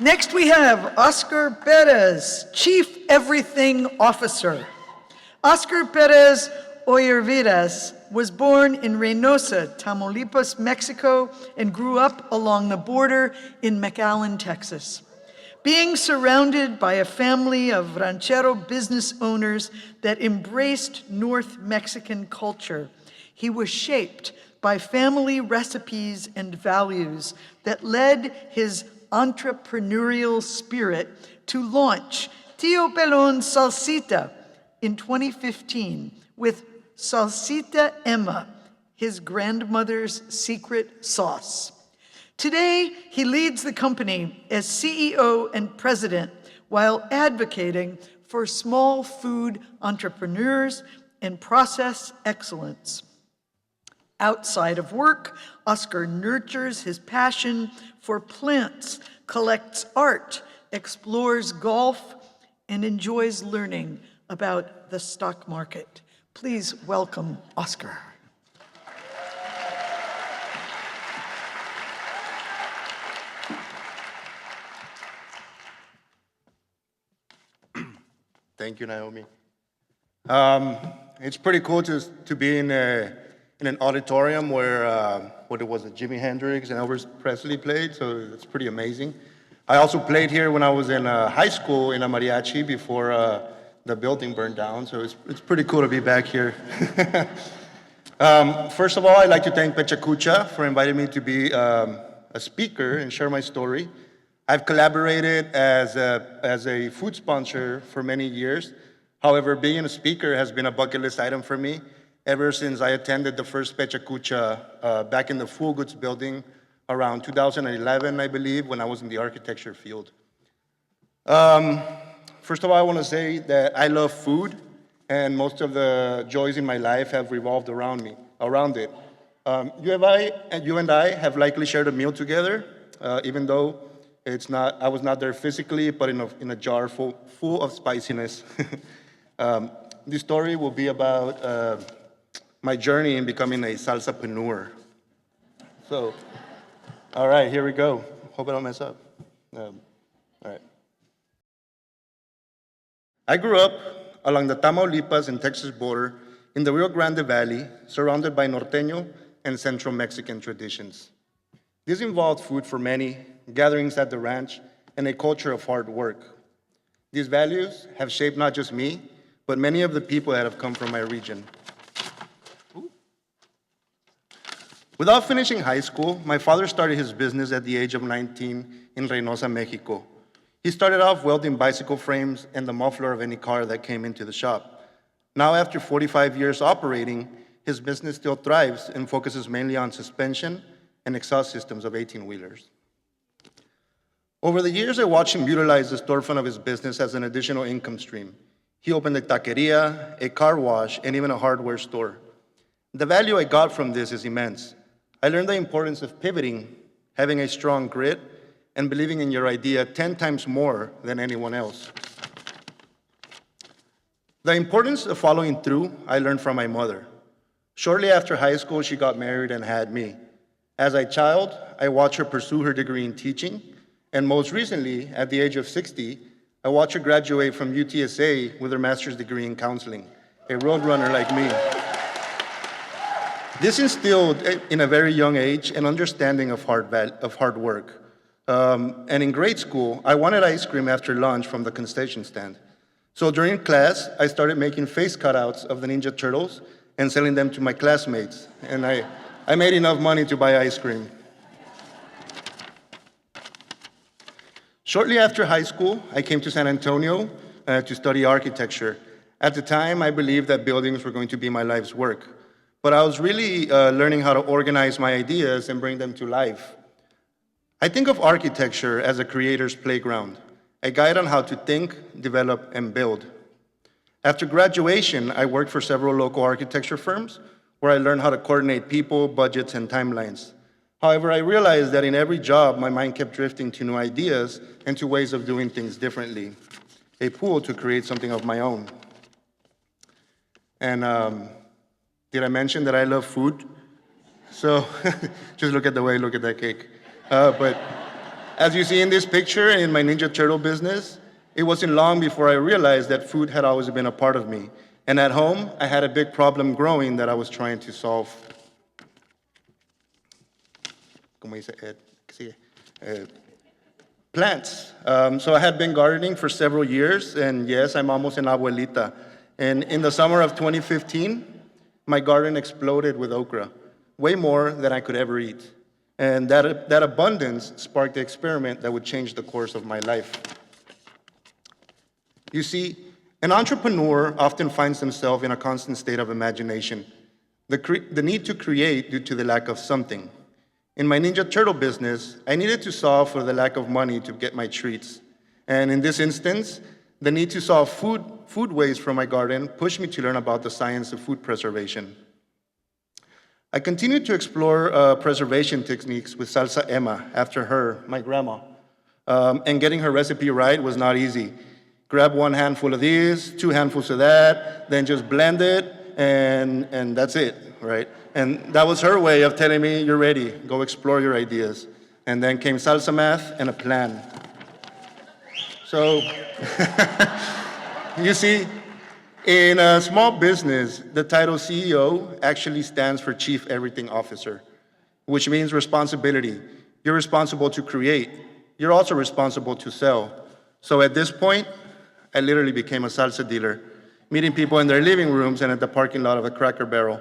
Next we have Oscar Perez, Chief Everything Officer. Oscar Perez Ollervidez was born in Reynosa, Tamaulipas, Mexico, and grew up along the border in McAllen, Texas. Being surrounded by a family of ranchero business owners that embraced North Mexican culture, he was shaped by family recipes and values that led his entrepreneurial spirit to launch Tío Pelon Salsita in 2015 with Salsita Emma, his grandmother's secret sauce. Today, he leads the company as CEO and president while advocating for small food entrepreneurs and process excellence. Outside of work, Oscar nurtures his passion for plants, collects art, explores golf, and enjoys learning about the stock market. Please welcome Oscar. Thank you, Naomi. It's pretty cool to be in an auditorium where what it was, Jimi Hendrix and Elvis Presley played, so it's pretty amazing. I also played here when I was in high school in a mariachi before the building burned down, so it's pretty cool to be back here. First of all, I'd like to thank PechaKucha for inviting me to be a speaker and share my story. I've collaborated as a food sponsor for many years. However, being a speaker has been a bucket list item for me ever since I attended the first PechaKucha back in the Full Goods building around 2011, I believe, when I was in the architecture field. First of all, I want to say that I love food, and most of the joys in my life have revolved around it. You and I have likely shared a meal together, even though I was not there physically, but in a jar full of spiciness. This story will be about my journey in becoming a salsapreneur. So, all right, here we go. Hope I don't mess up. All right. I grew up along the Tamaulipas and Texas border in the Rio Grande Valley, surrounded by Norteño and Central Mexican traditions. This involved food for many, gatherings at the ranch, and a culture of hard work. These values have shaped not just me, but many of the people that have come from my region. Without finishing high school, my father started his business at the age of 19 in Reynosa, Mexico. He started off welding bicycle frames and the muffler of any car that came into the shop. Now, after 45 years operating, his business still thrives and focuses mainly on suspension and exhaust systems of 18-wheelers. Over the years, I watched him utilize the storefront of his business as an additional income stream. He opened a taqueria, a car wash, and even a hardware store. The value I got from this is immense. I learned the importance of pivoting, having a strong grit, and believing in your idea 10 times more than anyone else. The importance of following through, I learned from my mother. Shortly after high school, she got married and had me. As a child, I watched her pursue her degree in teaching, and most recently, at the age of 60, I watched her graduate from UTSA with her master's degree in counseling, a roadrunner like me. This instilled, in a very young age, an understanding of hard work. And in grade school, I wanted ice cream after lunch from the concession stand. So during class, I started making face cutouts of the Ninja Turtles and selling them to my classmates. And I made enough money to buy ice cream. Shortly after high school, I came to San Antonio to study architecture. At the time, I believed that buildings were going to be my life's work. But I was really learning how to organize my ideas and bring them to life. I think of architecture as a creator's playground, a guide on how to think, develop, and build. After graduation, I worked for several local architecture firms where I learned how to coordinate people, budgets, and timelines. However, I realized that in every job, my mind kept drifting to new ideas and to ways of doing things differently, a pool to create something of my own. And did I mention that I love food? So just look at the way I look at that cake. But As you see in this picture in my Ninja Turtle business, it wasn't long before I realized that food had always been a part of me. And at home, I had a big problem growing that I was trying to solve. Como dice Ed? ¿Qué sigue? Plants. So I had been gardening for several years, and yes, I'm almost an abuelita. And in the summer of 2015, my garden exploded with okra, way more than I could ever eat. And that abundance sparked the experiment that would change the course of my life. You see, an entrepreneur often finds himself in a constant state of imagination, the need to create due to the lack of something. In my Ninja Turtle business, I needed to solve for the lack of money to get my treats. And in this instance, the need to solve food waste from my garden pushed me to learn about the science of food preservation. I continued to explore preservation techniques with Salsa Emma after her, my grandma. And getting her recipe right was not easy. Grab one handful of these, 2 handfuls of that, then just blend it, and that's it, right? And that was her way of telling me, you're ready, go explore your ideas. And then came salsa math and a plan. So, you see, in a small business, the title CEO actually stands for Chief Everything Officer, which means responsibility. You're responsible to create. You're also responsible to sell. So at this point, I literally became a salsa dealer, meeting people in their living rooms and at the parking lot of a Cracker Barrel.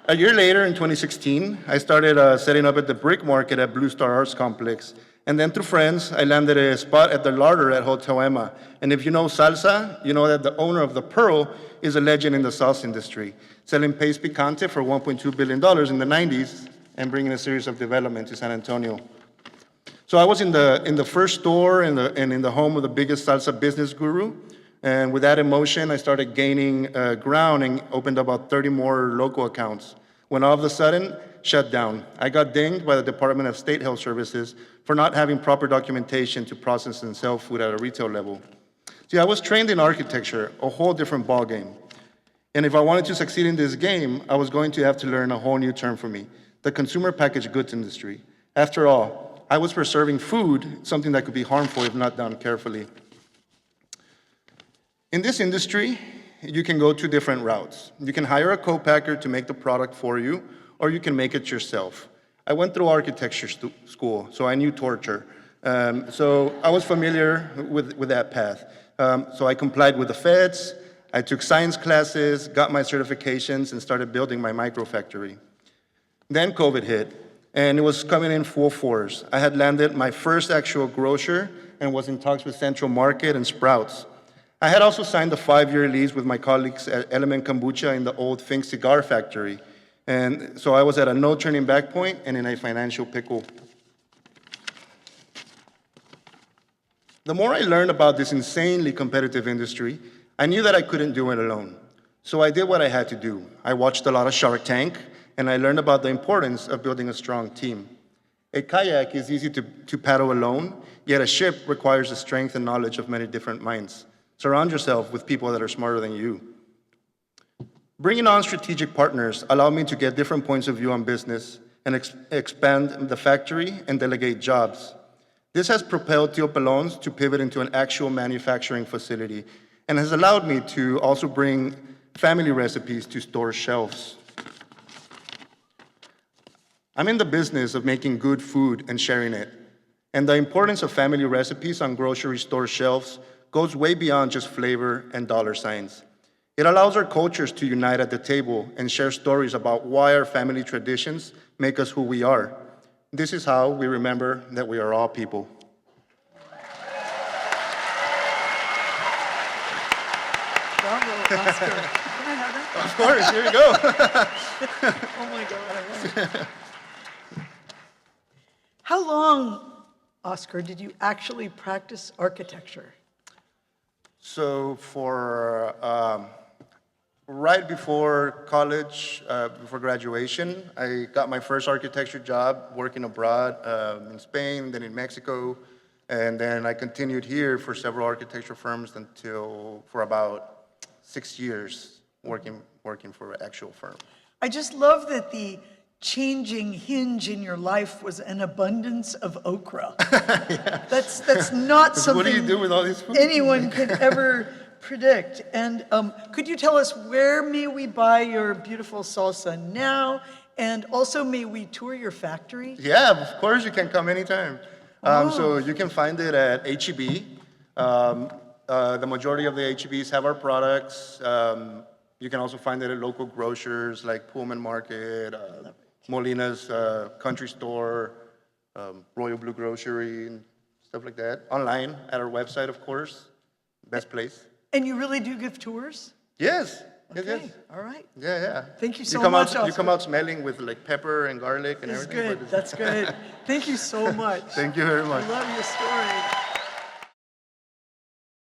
A year later, in 2016, I started setting up at the Brick Market at Blue Star Arts Complex. And then through friends, I landed a spot at the Larder at Hotel Emma. And if you know salsa, you know that the owner of the Pearl is a legend in the sauce industry, selling paste picante for $1.2 billion in the 90s and bringing a series of development to San Antonio. So I was in the first store and in the home of the biggest salsa business guru. And with that emotion, I started gaining ground and opened about 30 more local accounts. When all of a sudden, shut down. I got dinged by the Department of State Health Services for not having proper documentation to process and sell food at a retail level. See, I was trained in architecture, a whole different ballgame. And if I wanted to succeed in this game, I was going to have to learn a whole new term for me, the consumer packaged goods industry. After all, I was preserving food, something that could be harmful if not done carefully. In this industry, you can go 2 different routes. You can hire a co-packer to make the product for you, or you can make it yourself. I went through architecture school, so I knew torture. So I was familiar with that path. So I complied with the feds, I took science classes, got my certifications, and started building my microfactory. Then COVID hit, and it was coming in full force. I had landed my first actual grocer and was in talks with Central Market and Sprouts. I had also signed a 5-year lease with my colleagues at Element Kombucha in the old Fink cigar factory. And so I was at a no turning back point and in a financial pickle. The more I learned about this insanely competitive industry, I knew that I couldn't do it alone. So I did what I had to do. I watched a lot of Shark Tank, and I learned about the importance of building a strong team. A kayak is easy to paddle alone, yet a ship requires the strength and knowledge of many different minds. Surround yourself with people that are smarter than you. Bringing on strategic partners allowed me to get different points of view on business and expand the factory and delegate jobs. This has propelled Tío Pelon's to pivot into an actual manufacturing facility and has allowed me to also bring family recipes to store shelves. I'm in the business of making good food and sharing it. And the importance of family recipes on grocery store shelves goes way beyond just flavor and dollar signs. It allows our cultures to unite at the table and share stories about why our family traditions make us who we are. This is how we remember that we are all people. Bravo, Oscar. Can I have that? Of course, here you go. Oh my God. How long, Oscar, did you actually practice architecture? So for right before college, before graduation, I got my first architecture job working abroad in Spain, then in Mexico, and then I continued here for several architecture firms for about 6 years working for an actual firm. I just love that the changing hinge in your life was an abundance of okra. That's not something What do you do with all these food? anyone could ever predict. And could you tell us, where may we buy your beautiful salsa now? And also, may we tour your factory? Yeah, of course you can come anytime. So you can find it at HEB. The majority of the HEBs have our products. You can also find it at local grocers like Pullman Market, Molina's Country Store, Royal Blue Grocery, and stuff like that. Online at our website, of course. Best place. And you really do give tours? Yes. Okay, Yes. all right. Yeah, yeah. Thank you so come much, Out, you Oscar. come out smelling with like pepper and garlic and That's everything. good, that's good. Thank you so much. Thank you very much. I love your story.